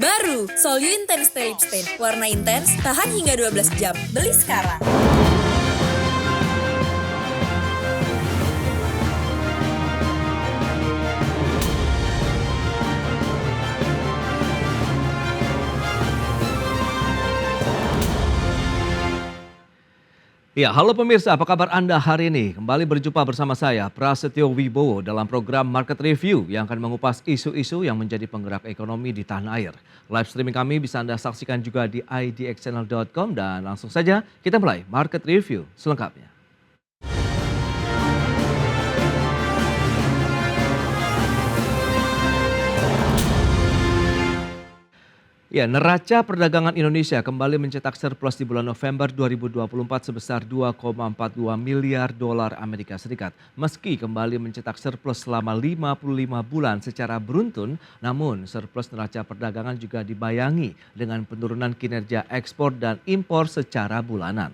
Baru, Solyu Intense Stay Lip Stain. Warna intens, tahan hingga 12 jam. Beli sekarang. Ya, halo pemirsa, apa kabar Anda hari ini? Kembali berjumpa bersama saya, Prasetyo Wibowo, dalam program Market Review yang akan mengupas isu-isu yang menjadi penggerak ekonomi di tanah air. Live streaming kami bisa Anda saksikan juga di idxchannel.com dan langsung saja kita mulai Market Review selengkapnya. Ya, neraca perdagangan Indonesia kembali mencetak surplus di bulan November 2024 sebesar 2,42 miliar dolar Amerika Serikat. Meski kembali mencetak surplus selama 55 bulan secara beruntun, namun surplus neraca perdagangan juga dibayangi dengan penurunan kinerja ekspor dan impor secara bulanan.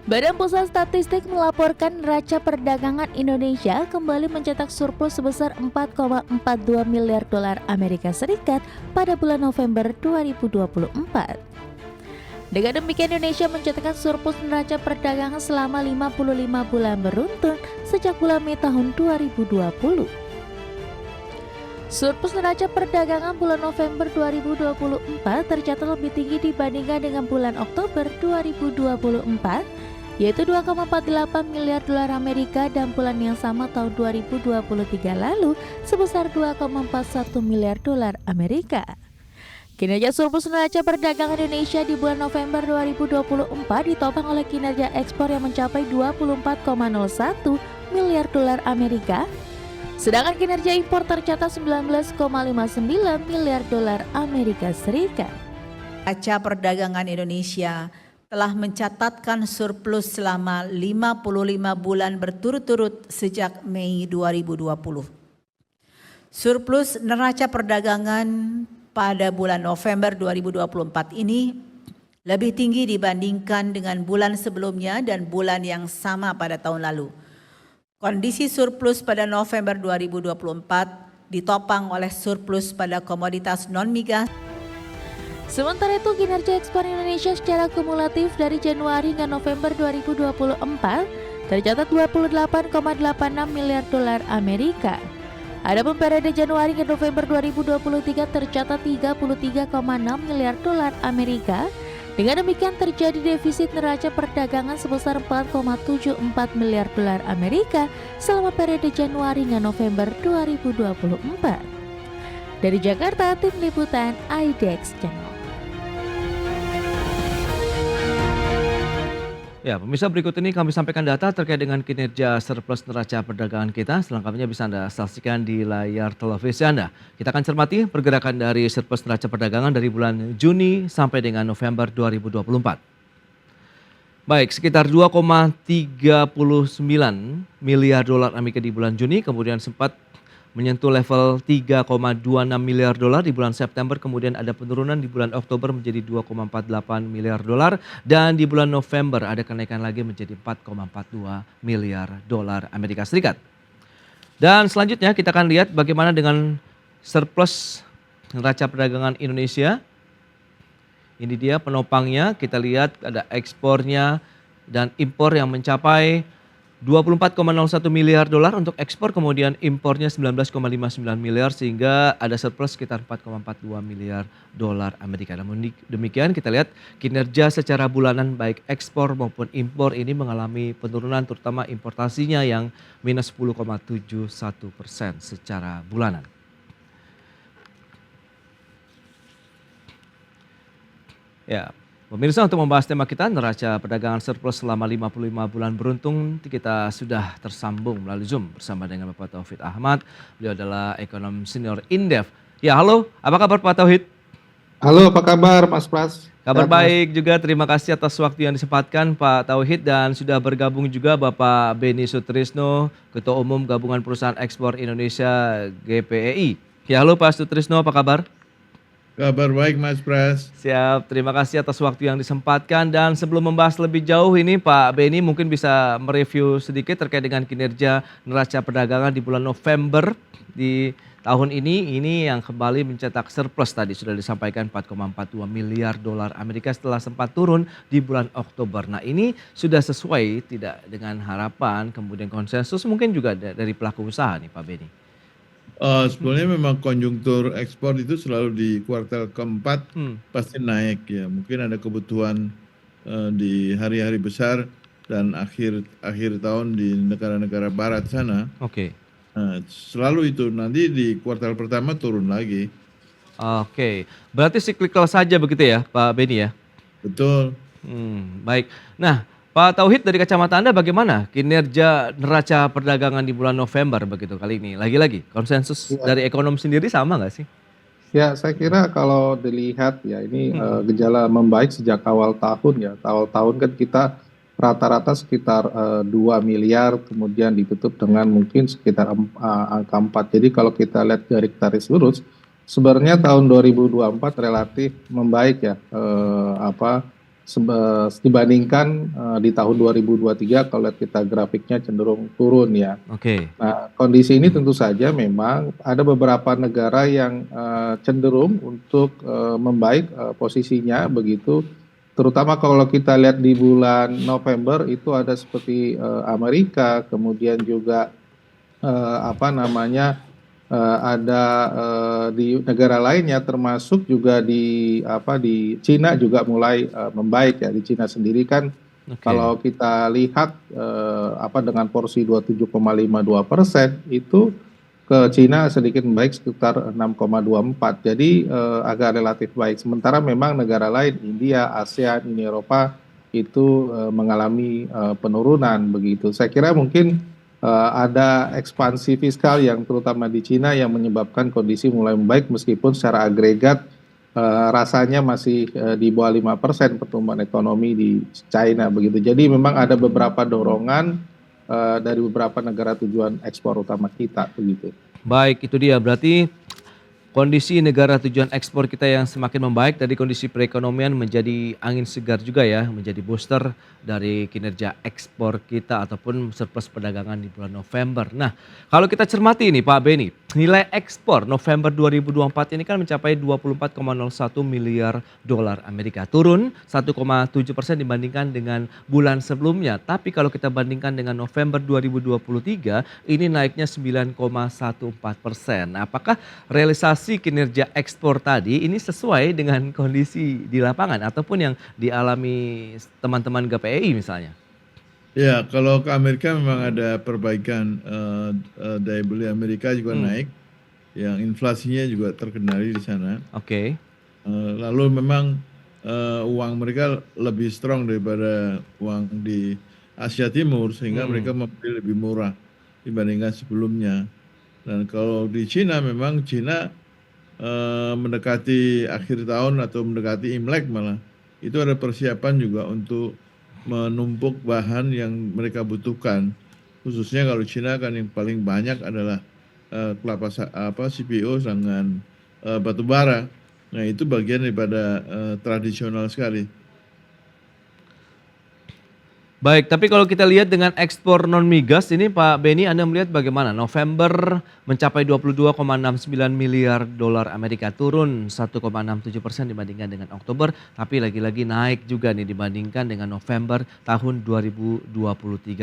Badan Pusat Statistik melaporkan neraca perdagangan Indonesia kembali mencetak surplus sebesar 4,42 miliar dolar Amerika Serikat pada bulan November 2024. Dengan demikian Indonesia mencetakkan surplus neraca perdagangan selama 55 bulan beruntun sejak bulan Mei tahun 2020. Surplus neraca perdagangan bulan November 2024 tercatat lebih tinggi dibandingkan dengan bulan Oktober 2024, yaitu 2,48 miliar dolar Amerika, dan bulan yang sama tahun 2023 lalu sebesar 2,41 miliar dolar Amerika. Kinerja surplus neraca perdagangan Indonesia di bulan November 2024 ditopang oleh kinerja ekspor yang mencapai 24,01 miliar dolar Amerika, sedangkan kinerja impor tercatat 19,59 miliar dolar Amerika Serikat. Neraca perdagangan Indonesia telah mencatatkan surplus selama 55 bulan berturut-turut sejak Mei 2020. Surplus neraca perdagangan pada bulan November 2024 ini lebih tinggi dibandingkan dengan bulan sebelumnya dan bulan yang sama pada tahun lalu. Kondisi surplus pada November 2024 ditopang oleh surplus pada komoditas non-migas. Sementara itu, kinerja ekspor Indonesia secara kumulatif dari Januari hingga November 2024 tercatat 28,86 miliar dolar Amerika. Adapun periode Januari hingga November 2023 tercatat 33,6 miliar dolar Amerika. Dengan demikian terjadi defisit neraca perdagangan sebesar 4,74 miliar dolar Amerika selama periode Januari hingga November 2024. Dari Jakarta, tim liputan IDX Channel. Ya, pemirsa, berikut ini kami sampaikan data terkait dengan kinerja surplus neraca perdagangan kita. Selengkapnya bisa Anda saksikan di layar televisi Anda. Kita akan cermati pergerakan dari surplus neraca perdagangan dari bulan Juni sampai dengan November 2024. Baik, sekitar 2,39 miliar dolar Amerika di bulan Juni, kemudian sempat menyentuh level 3,26 miliar dolar di bulan September, kemudian ada penurunan di bulan Oktober menjadi 2,48 miliar dolar, dan di bulan November ada kenaikan lagi menjadi 4,42 miliar dolar Amerika Serikat. Dan selanjutnya kita akan lihat bagaimana dengan surplus neraca perdagangan Indonesia. Ini dia penopangnya, kita lihat ada ekspornya dan impor yang mencapai 24,01 miliar dolar untuk ekspor, kemudian impornya 19,59 miliar, sehingga ada surplus sekitar 4,42 miliar dolar Amerika. Namun demikian kita lihat kinerja secara bulanan baik ekspor maupun impor ini mengalami penurunan, terutama importasinya yang minus 10,71% secara bulanan. Ya, pemirsa, untuk membahas tema kita neraca perdagangan surplus selama 55 bulan beruntung, kita sudah tersambung melalui Zoom bersama dengan Bapak Tauhid Ahmad. Beliau adalah ekonom senior Indef. Ya, halo, apa kabar Pak Tauhid? Halo, apa kabar Mas Pras? Kabar baik juga, terima kasih atas waktu yang disempatkan Pak Tauhid, dan sudah bergabung juga Bapak Beni Sutrisno, Ketua Umum Gabungan Perusahaan Ekspor Indonesia GPEI. Ya, halo Pak Sutrisno, apa kabar? Kabar baik Mas Pras. Siap, terima kasih atas waktu yang disempatkan. Dan sebelum membahas lebih jauh ini Pak Beni mungkin bisa mereview sedikit terkait dengan kinerja neraca perdagangan di bulan November di tahun ini yang kembali mencetak surplus tadi sudah disampaikan 4,42 miliar dolar Amerika setelah sempat turun di bulan Oktober. Nah ini sudah sesuai tidak dengan harapan, kemudian konsensus mungkin juga dari pelaku usaha nih Pak Beni? Sebenarnya memang konjungtur ekspor itu selalu di kuartal keempat pasti naik ya. Mungkin ada kebutuhan di hari-hari besar dan akhir tahun di negara-negara barat sana. Oke. Nah, selalu itu nanti di kuartal pertama turun lagi. Oke, berarti cyclical saja begitu ya Pak Beni ya? Betul. Baik. Nah Pak Tauhid dari kacamata Anda bagaimana kinerja neraca perdagangan di bulan November begitu kali ini? Lagi-lagi konsensus Ya, dari ekonom sendiri sama nggak sih? ya, saya kira kalau dilihat ya ini gejala membaik sejak awal tahun ya. Awal tahun kan kita rata-rata sekitar 2 miliar, kemudian ditutup dengan mungkin sekitar angka 4. Jadi kalau kita lihat dari garis lurus, sebenarnya tahun 2024 relatif membaik ya, dibandingkan di tahun 2023 kalau lihat kita grafiknya cenderung turun ya. Oke. Nah, kondisi ini tentu saja memang ada beberapa negara yang cenderung untuk membaik posisinya begitu. Terutama kalau kita lihat di bulan November itu ada seperti Amerika, kemudian juga ada di negara lainnya termasuk juga di Cina juga mulai membaik ya. Di Cina sendiri kan kalau kita lihat dengan porsi 27,52% itu ke Cina sedikit membaik sekitar 6,24. Jadi agak relatif baik. Sementara memang negara lain India, ASEAN, Uni Eropa itu mengalami penurunan begitu. Saya kira mungkin ada ekspansi fiskal yang terutama di Cina yang menyebabkan kondisi mulai membaik meskipun secara agregat rasanya masih di bawah 5% pertumbuhan ekonomi di China begitu. Jadi memang ada beberapa dorongan dari beberapa negara tujuan ekspor utama kita begitu. Baik, itu dia berarti kondisi negara tujuan ekspor kita yang semakin membaik dari kondisi perekonomian menjadi angin segar juga ya, menjadi booster dari kinerja ekspor kita ataupun surplus perdagangan di bulan November. Nah, kalau kita cermati ini Pak Beni, nilai ekspor November 2024 ini kan mencapai 24,01 miliar dolar Amerika, turun 1,7% dibandingkan dengan bulan sebelumnya. Tapi kalau kita bandingkan dengan November 2023, ini naiknya 9,14%. Nah, apakah realisasi kinerja ekspor tadi ini sesuai dengan kondisi di lapangan ataupun yang dialami teman-teman GPI misalnya? Ya, kalau ke Amerika memang ada perbaikan, daya beli Amerika juga naik, yang inflasinya juga terkendali di sana. Oke. Lalu memang uang mereka lebih strong daripada uang di Asia Timur, sehingga mereka membeli lebih murah dibandingkan sebelumnya. Dan kalau di Cina memang Cina mendekati akhir tahun atau mendekati Imlek malah, itu ada persiapan juga untuk menumpuk bahan yang mereka butuhkan. Khususnya kalau Cina kan yang paling banyak adalah CPO dengan batu bara. Nah itu bagian daripada tradisional sekali. Baik, tapi kalau kita lihat dengan ekspor non migas ini Pak Beni, Anda melihat bagaimana? November mencapai 22,69 miliar dolar Amerika, turun 1,67% dibandingkan dengan Oktober, tapi lagi-lagi naik juga nih dibandingkan dengan November tahun 2023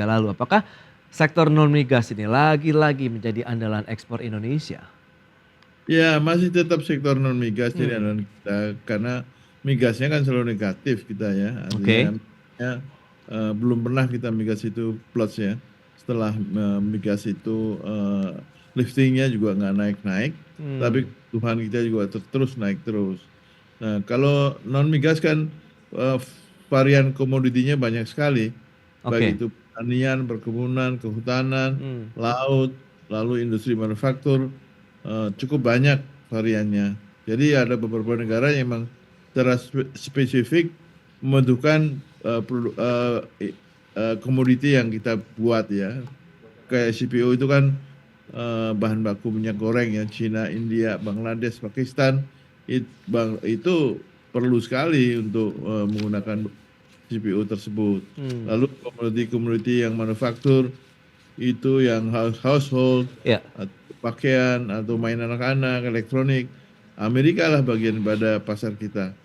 lalu. Apakah sektor non migas ini lagi-lagi menjadi andalan ekspor Indonesia? Ya masih tetap sektor non migas jadi andalan kita, karena migasnya kan selalu negatif kita ya. Artinya belum pernah kita migas itu plus ya. Setelah migas itu liftingnya juga nggak naik-naik, tapi kebutuhan kita juga terus naik terus. Nah kalau non migas kan varian komoditinya banyak sekali, baik itu pertanian, perkebunan, kehutanan, laut, lalu industri manufaktur, cukup banyak variannya. Jadi ada beberapa negara yang memang secara spesifik membutuhkan komoditi yang kita buat ya. Kayak CPO itu kan bahan baku minyak goreng ya, Cina, India, Bangladesh, Pakistan itu perlu sekali untuk menggunakan CPO tersebut. Lalu komoditi-komoditi yang manufaktur itu yang household, pakaian atau mainan anak-anak, elektronik. Amerika lah bagian pada pasar kita.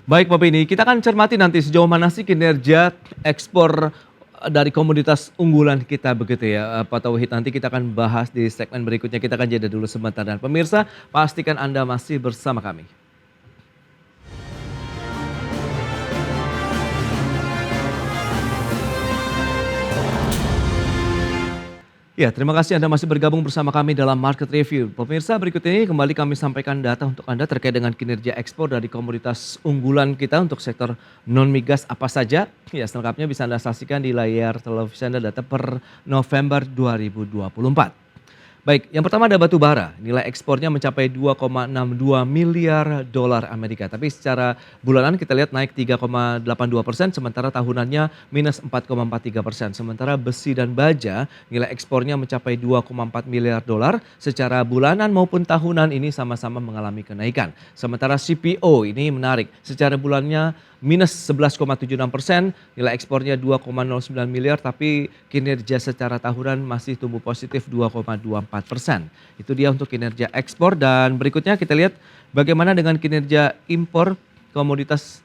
Baik Pak Beni, kita akan cermati nanti sejauh mana sih kinerja ekspor dari komoditas unggulan kita begitu ya Pak Tauhid. Nanti kita akan bahas di segmen berikutnya, kita akan jeda dulu sebentar. Dan pemirsa, pastikan Anda masih bersama kami. Ya, terima kasih Anda masih bergabung bersama kami dalam Market Review. Pemirsa, berikut ini kembali kami sampaikan data untuk Anda terkait dengan kinerja ekspor dari komoditas unggulan kita untuk sektor non-migas apa saja. Ya, selengkapnya bisa Anda saksikan di layar televisi Anda data per November 2024. Baik, yang pertama ada batu bara. Nilai ekspornya mencapai 2,62 miliar dolar Amerika. Tapi secara bulanan kita lihat naik 3,82%, sementara tahunannya minus 4,43%. Sementara besi dan baja nilai ekspornya mencapai 2,4 miliar dolar. Secara bulanan maupun tahunan ini sama-sama mengalami kenaikan. Sementara CPO ini menarik. Secara bulannya minus 11,76%, nilai ekspornya 2,09 miliar, tapi kinerja secara tahunan masih tumbuh positif 2,24%. Itu dia untuk kinerja ekspor. Dan berikutnya kita lihat bagaimana dengan kinerja impor komoditas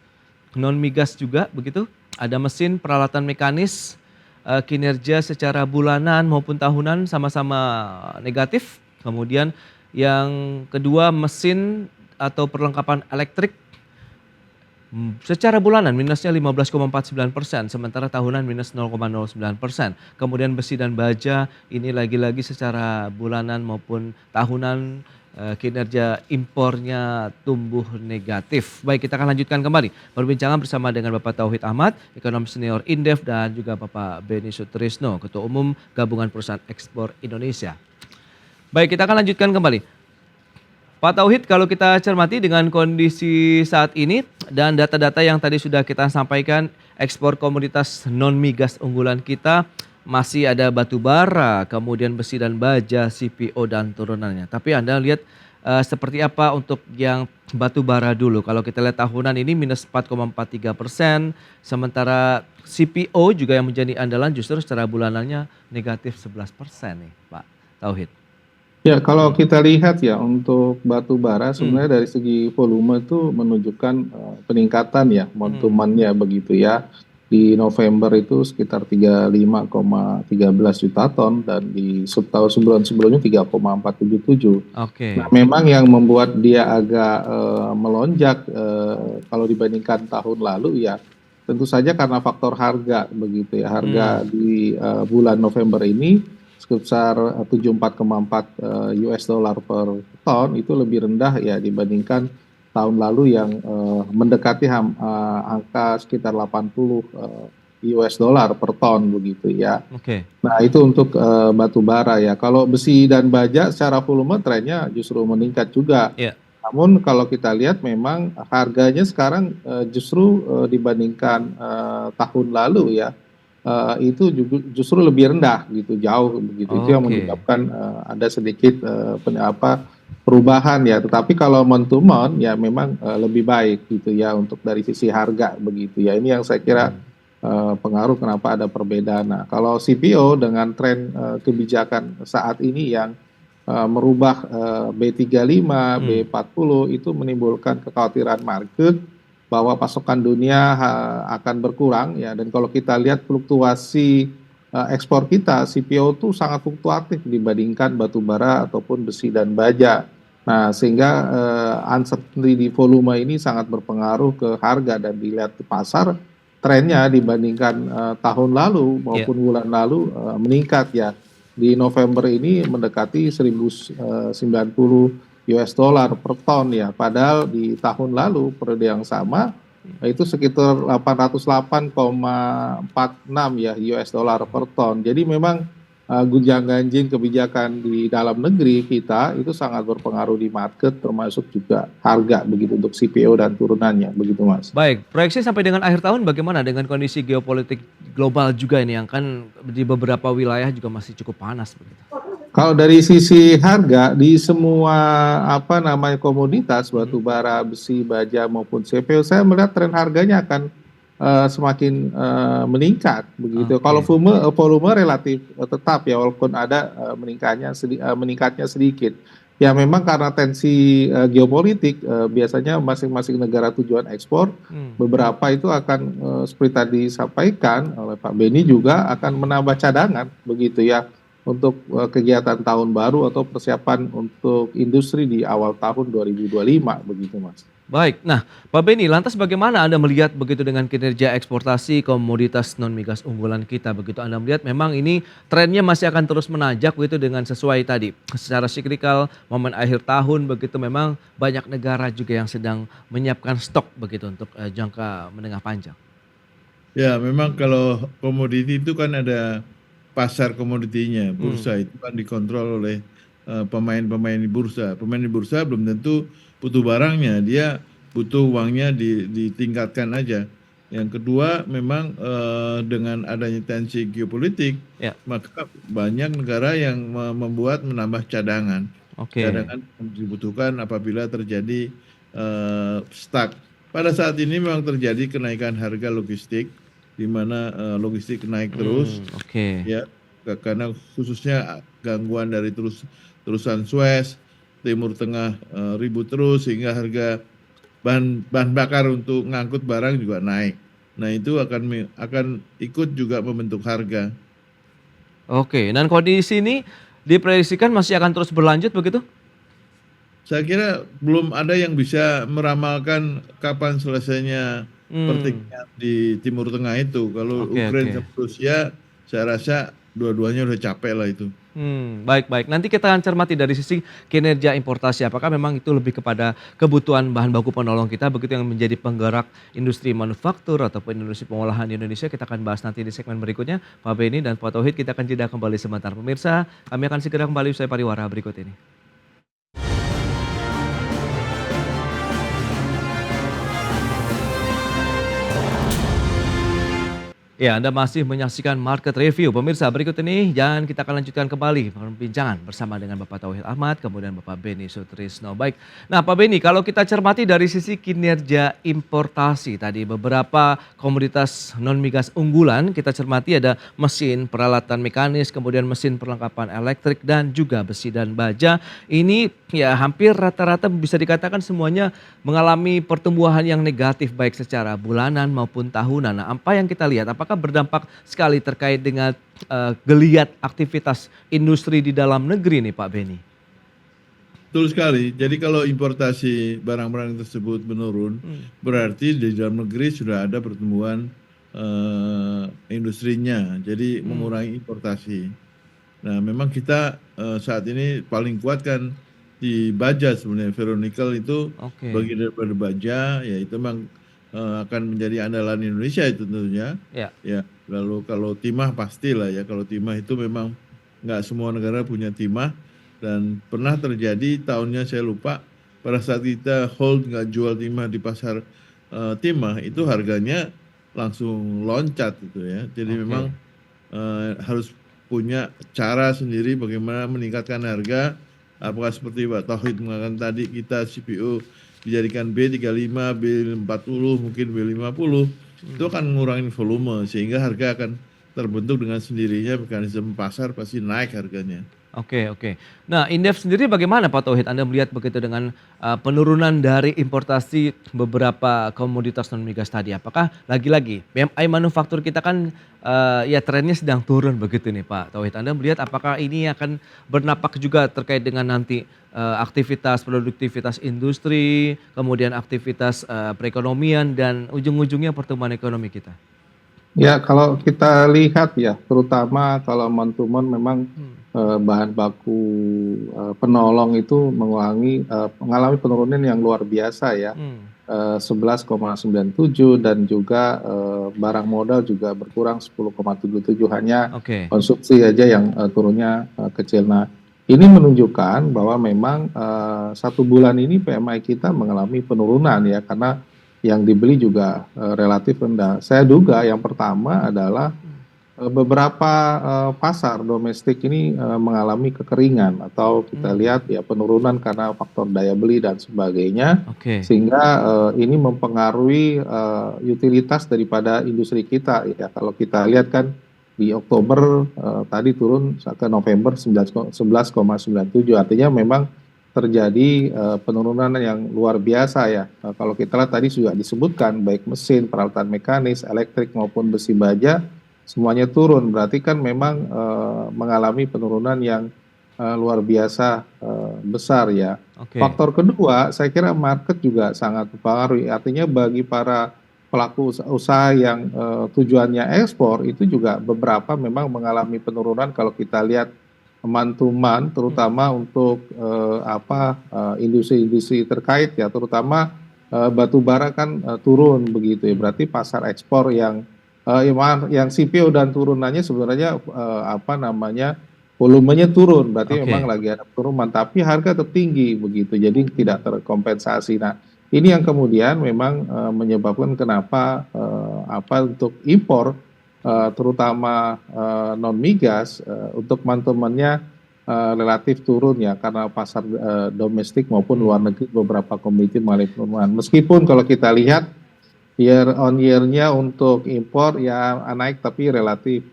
non migas juga begitu. Ada mesin, peralatan mekanis, kinerja secara bulanan maupun tahunan sama-sama negatif. Kemudian yang kedua mesin atau perlengkapan elektrik secara bulanan minusnya 15,49%, sementara tahunan minus 0,09%. Kemudian besi dan baja ini lagi-lagi secara bulanan maupun tahunan kinerja impornya tumbuh negatif. Baik, kita akan lanjutkan kembali perbincangan bersama dengan Bapak Tauhid Ahmad, ekonom senior Indef, dan juga Bapak Beni Sutrisno, Ketua Umum Gabungan Perusahaan Ekspor Indonesia. Baik, kita akan lanjutkan kembali. Pak Tauhid, kalau kita cermati dengan kondisi saat ini dan data-data yang tadi sudah kita sampaikan, ekspor komoditas non-migas unggulan kita masih ada batu bara, kemudian besi dan baja, CPO dan turunannya. Tapi Anda lihat seperti apa untuk yang batu bara dulu. Kalau kita lihat tahunan ini minus 4,43%, sementara CPO juga yang menjadi andalan justru secara bulanannya negatif 11% nih Pak Tauhid. Ya, kalau kita lihat ya untuk batu bara sebenarnya dari segi volume itu menunjukkan peningkatan ya, momentumnya begitu ya. Di November itu sekitar 35,13 juta ton dan di tahun sebelum-sebelumnya 3,477. Oke. Nah, memang yang membuat dia agak melonjak kalau dibandingkan tahun lalu ya tentu saja karena faktor harga begitu ya. Harga di bulan November ini sebesar 74,4 US dollar per ton, itu lebih rendah ya dibandingkan tahun lalu yang mendekati angka sekitar 80 US dollar per ton begitu ya. Oke. Nah, itu untuk batu bara ya. Kalau besi dan baja secara volume trennya justru meningkat juga. Yeah. Namun kalau kita lihat memang harganya sekarang justru dibandingkan tahun lalu ya, itu justru lebih rendah gitu, jauh begitu. Itu yang menyebabkan ada sedikit perubahan ya. Tetapi kalau month to month ya memang lebih baik gitu ya untuk dari sisi harga begitu ya. Ini yang saya kira pengaruh kenapa ada perbedaan. Nah, kalau CPO dengan tren kebijakan saat ini yang merubah B35, B40 itu menimbulkan kekhawatiran market bahwa pasokan dunia akan berkurang ya, dan kalau kita lihat fluktuasi ekspor kita, CPO itu sangat fluktuatif dibandingkan batu bara ataupun besi dan baja. Nah, sehingga uncertainty di volume ini sangat berpengaruh ke harga, dan dilihat di pasar trennya dibandingkan tahun lalu maupun bulan lalu meningkat ya. Di November ini mendekati 1090 US dollar per ton ya, padahal di tahun lalu periode yang sama itu sekitar 808,46 ya US dollar per ton. Jadi memang gunjang-ganjing kebijakan di dalam negeri kita itu sangat berpengaruh di market, termasuk juga harga begitu untuk CPO dan turunannya begitu Mas. Baik, proyeksi sampai dengan akhir tahun bagaimana dengan kondisi geopolitik global juga ini yang kan di beberapa wilayah juga masih cukup panas begitu. Kalau dari sisi harga di semua komoditas batu bara, besi, baja maupun CPO, saya melihat tren harganya akan semakin meningkat begitu. Oke. Kalau volume relatif tetap ya, walaupun ada meningkatnya sedikit. Ya memang karena tensi geopolitik, biasanya masing-masing negara tujuan ekspor, beberapa itu akan seperti tadi disampaikan oleh Pak Beni juga akan menambah cadangan begitu ya untuk kegiatan tahun baru atau persiapan untuk industri di awal tahun 2025 begitu Mas. Baik, nah Pak Beni, lantas bagaimana Anda melihat begitu dengan kinerja eksportasi komoditas non-migas unggulan kita begitu? Anda melihat memang ini trennya masih akan terus menanjak begitu dengan sesuai tadi. Secara siklikal, momen akhir tahun begitu memang banyak negara juga yang sedang menyiapkan stok begitu untuk jangka menengah panjang. Ya, memang kalau komoditi itu kan ada pasar komoditinya, bursa itu kan dikontrol oleh pemain-pemain di bursa. Pemain di bursa belum tentu butuh barangnya, dia butuh uangnya ditingkatkan aja. Yang kedua, memang dengan adanya tensi geopolitik, Ya. maka banyak negara yang menambah cadangan. Oke. Cadangan dibutuhkan apabila terjadi stuck. Pada saat ini memang terjadi kenaikan harga logistik, di mana logistik naik terus. Oke. Ya, karena khususnya gangguan dari terusan Suez, Timur Tengah ribut terus sehingga harga bahan bakar untuk ngangkut barang juga naik. Nah, itu akan ikut juga membentuk harga. Oke, dan kondisi ini diprediksikan masih akan terus berlanjut begitu? Saya kira belum ada yang bisa meramalkan kapan selesainya pertikaian di Timur Tengah itu. Kalau Ukraina sama Rusia, saya rasa dua-duanya udah capek lah itu. Baik. Nanti kita akan cermati dari sisi kinerja importasi. Apakah memang itu lebih kepada kebutuhan bahan baku penolong kita begitu yang menjadi penggerak industri manufaktur ataupun industri pengolahan di Indonesia. Kita akan bahas nanti di segmen berikutnya. Pak Beni dan Pak Tauhid, kita akan jeda kembali sebentar. Pemirsa, kami akan segera kembali usai pariwara berikut ini. Ya, Anda masih menyaksikan Market Review. Pemirsa, berikut ini dan kita akan lanjutkan kembali perbincangan bersama dengan Bapak Tauhid Ahmad, kemudian Bapak Beni Sutrisno. Baik, nah Pak Beni, kalau kita cermati dari sisi kinerja importasi tadi, beberapa komoditas non-migas unggulan, kita cermati ada mesin, peralatan mekanis, kemudian mesin perlengkapan elektrik, dan juga besi dan baja. Ini ya hampir rata-rata bisa dikatakan semuanya mengalami pertumbuhan yang negatif baik secara bulanan maupun tahunan. Nah, apa yang kita lihat? Apakah berdampak sekali terkait dengan geliat aktivitas industri di dalam negeri nih Pak Beni? Betul sekali. Jadi kalau importasi barang-barang tersebut menurun, berarti di dalam negeri sudah ada pertumbuhan industrinya. Jadi mengurangi importasi. Nah, memang kita saat ini paling kuat kan di baja sebenarnya. Ferronickel itu bagian daripada baja, ya itu memang akan menjadi andalan Indonesia itu tentunya. Ya, lalu kalau timah pastilah ya, kalau timah itu memang nggak semua negara punya timah, dan pernah terjadi tahunnya saya lupa, pada saat kita hold nggak jual timah di pasar timah, itu harganya langsung loncat gitu ya. Jadi memang harus punya cara sendiri bagaimana meningkatkan harga. Apakah seperti Pak Tauhid mengatakan tadi, kita CPO dijadikan B35, B40, mungkin B50, itu akan ngurangin volume sehingga harga akan terbentuk dengan sendirinya, mekanisme pasar pasti naik harganya. Oke. Nah, Indef sendiri bagaimana Pak Tauhid? Anda melihat begitu dengan penurunan dari importasi beberapa komoditas non-migas tadi. Apakah lagi-lagi PMI manufaktur kita kan ya trennya sedang turun begitu nih Pak Tauhid. Anda melihat apakah ini akan berdampak juga terkait dengan nanti aktivitas produktivitas industri, kemudian aktivitas perekonomian dan ujung-ujungnya pertumbuhan ekonomi kita? Ya, kalau kita lihat ya, terutama kalau month-to-month memang bahan baku penolong itu mengalami penurunan yang luar biasa ya, 11,97, dan juga barang modal juga berkurang 10,77, hanya konsumsi aja yang turunnya kecil. Nah, ini menunjukkan bahwa memang 1 bulan ini PMI kita mengalami penurunan ya, karena yang dibeli juga relatif rendah. Saya duga yang pertama adalah beberapa pasar domestik ini mengalami kekeringan atau kita lihat ya penurunan karena faktor daya beli dan sebagainya, Oke. sehingga ini mempengaruhi utilitas daripada industri kita ya. Kalau kita lihat kan di Oktober tadi turun ke November 11,97, artinya memang terjadi penurunan yang luar biasa ya. Kalau kita lihat tadi sudah disebutkan baik mesin, peralatan mekanis, elektrik maupun besi baja semuanya turun, berarti kan memang mengalami penurunan yang luar biasa besar ya. Oke. Faktor kedua, saya kira market juga sangat mempengaruhi. Artinya bagi para pelaku usaha yang tujuannya ekspor itu juga beberapa memang mengalami penurunan kalau kita lihat month to month, terutama untuk industri-industri terkait ya, terutama batu bara kan turun begitu ya. Berarti pasar ekspor yang CPO dan turunannya sebenarnya volumenya turun, berarti Oke. memang lagi ada penurunan, tapi harga tertinggi begitu, jadi tidak terkompensasi. Nah, ini yang kemudian memang menyebabkan kenapa untuk impor terutama non migas untuk mantemennya relatif turun ya, karena pasar domestik maupun luar negeri beberapa komoditi mengalami penurunan. Meskipun kalau kita lihat year on year-nya untuk impor ya naik tapi relatif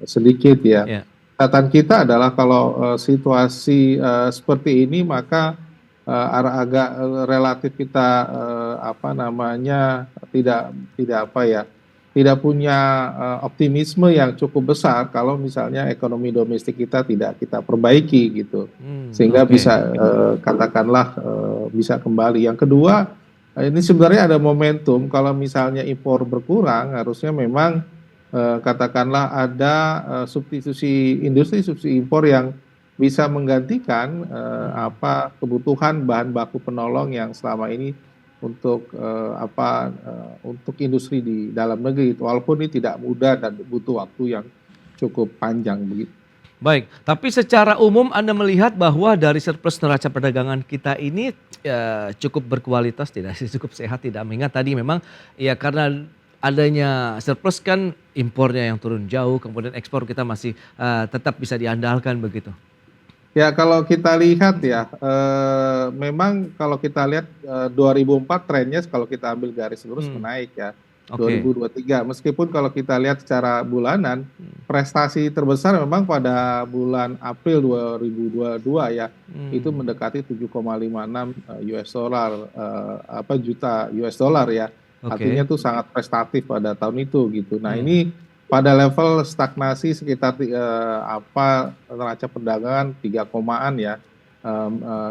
sedikit ya. Ya. Catatan kita adalah kalau situasi seperti ini maka agak relatif kita tidak punya optimisme yang cukup besar kalau misalnya ekonomi domestik kita tidak kita perbaiki gitu, sehingga Oke. bisa katakanlah bisa kembali. Yang kedua, ini sebenarnya ada momentum kalau misalnya impor berkurang, harusnya memang katakanlah ada substitusi industri subsidi impor yang bisa menggantikan kebutuhan bahan baku penolong yang selama ini untuk untuk industri di dalam negeri, walaupun ini tidak mudah dan butuh waktu yang cukup panjang begitu. Baik, tapi secara umum Anda melihat bahwa dari surplus neraca perdagangan kita ini cukup berkualitas, tidak sih, cukup sehat, tidak, mengingat tadi memang ya karena adanya surplus kan impornya yang turun jauh, kemudian ekspor kita masih tetap bisa diandalkan begitu. Ya kalau kita lihat ya, memang kalau kita lihat 2004 trennya kalau kita ambil garis lurus menaik ya. Oke. 2023, meskipun kalau kita lihat secara bulanan, prestasi terbesar memang pada bulan April 2022 ya, itu mendekati 7,56 juta US dollar ya. Oke. Artinya itu sangat prestatif pada tahun itu gitu. Nah ini pada level stagnasi sekitar neraca perdagangan 3 ya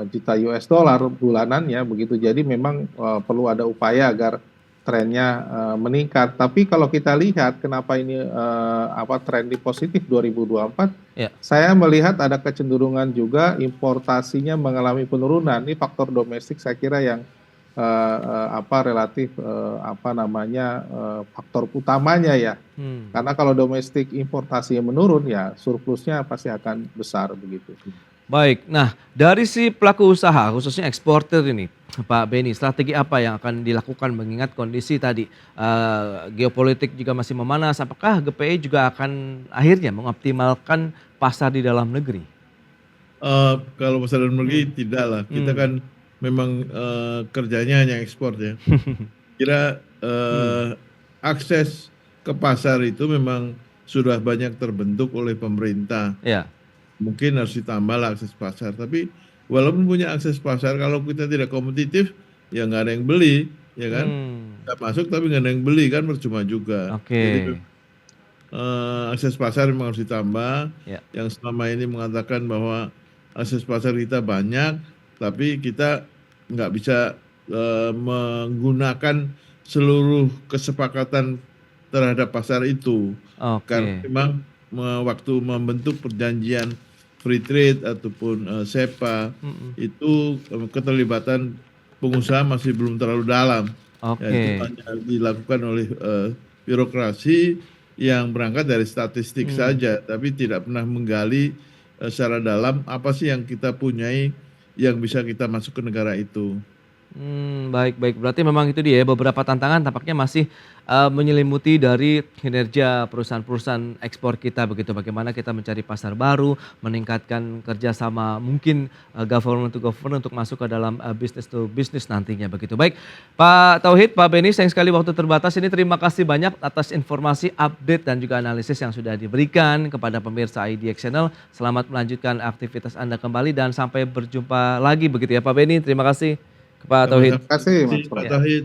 juta US dollar bulanannya begitu. Jadi memang perlu ada upaya agar trennya meningkat. Tapi kalau kita lihat kenapa ini tren di positif 2024, Ya. saya melihat ada kecenderungan juga importasinya mengalami penurunan. Ini faktor domestik saya kira yang relatif faktor utamanya ya. Karena kalau domestik importasinya menurun ya surplusnya pasti akan besar begitu. Baik, nah dari si pelaku usaha khususnya eksportir ini Pak Benny, strategi apa yang akan dilakukan mengingat kondisi tadi geopolitik juga masih memanas, apakah GPI juga akan akhirnya mengoptimalkan pasar di dalam negeri? Kalau pasar dalam negeri tidak lah, kita kan memang kerjanya hanya ekspor ya. Kira akses ke pasar itu memang sudah banyak terbentuk oleh pemerintah. Ya. Mungkin harus ditambah lah akses pasar. Tapi walaupun punya akses pasar, kalau kita tidak kompetitif, ya nggak ada yang beli, ya kan? Kita masuk tapi nggak ada yang beli kan, percuma juga. Oke. Jadi akses pasar memang harus ditambah. Ya. Yang selama ini mengatakan bahwa akses pasar kita banyak, tapi kita nggak bisa menggunakan seluruh kesepakatan terhadap pasar itu. Karena memang waktu membentuk perjanjian free trade ataupun SEPA itu keterlibatan pengusaha masih belum terlalu dalam. Ya, itu hanya dilakukan oleh birokrasi yang berangkat dari statistik saja, tapi tidak pernah menggali secara dalam apa sih yang kita punyai yang bisa kita masuk ke negara itu. Baik. Berarti memang itu dia ya, beberapa tantangan tampaknya masih menyelimuti dari kinerja perusahaan-perusahaan ekspor kita begitu. Bagaimana kita mencari pasar baru, meningkatkan kerjasama mungkin government to government untuk masuk ke dalam business to business nantinya begitu. Baik, Pak Tauhid, Pak Beni, sayang sekali waktu terbatas ini. Terima kasih banyak atas informasi, update dan juga analisis yang sudah diberikan kepada pemirsa IDX Channel. Selamat melanjutkan aktivitas Anda kembali dan sampai berjumpa lagi begitu ya Pak Beni. Terima kasih. Pak Tauhid. Terima kasih Mas Pak Tauhid.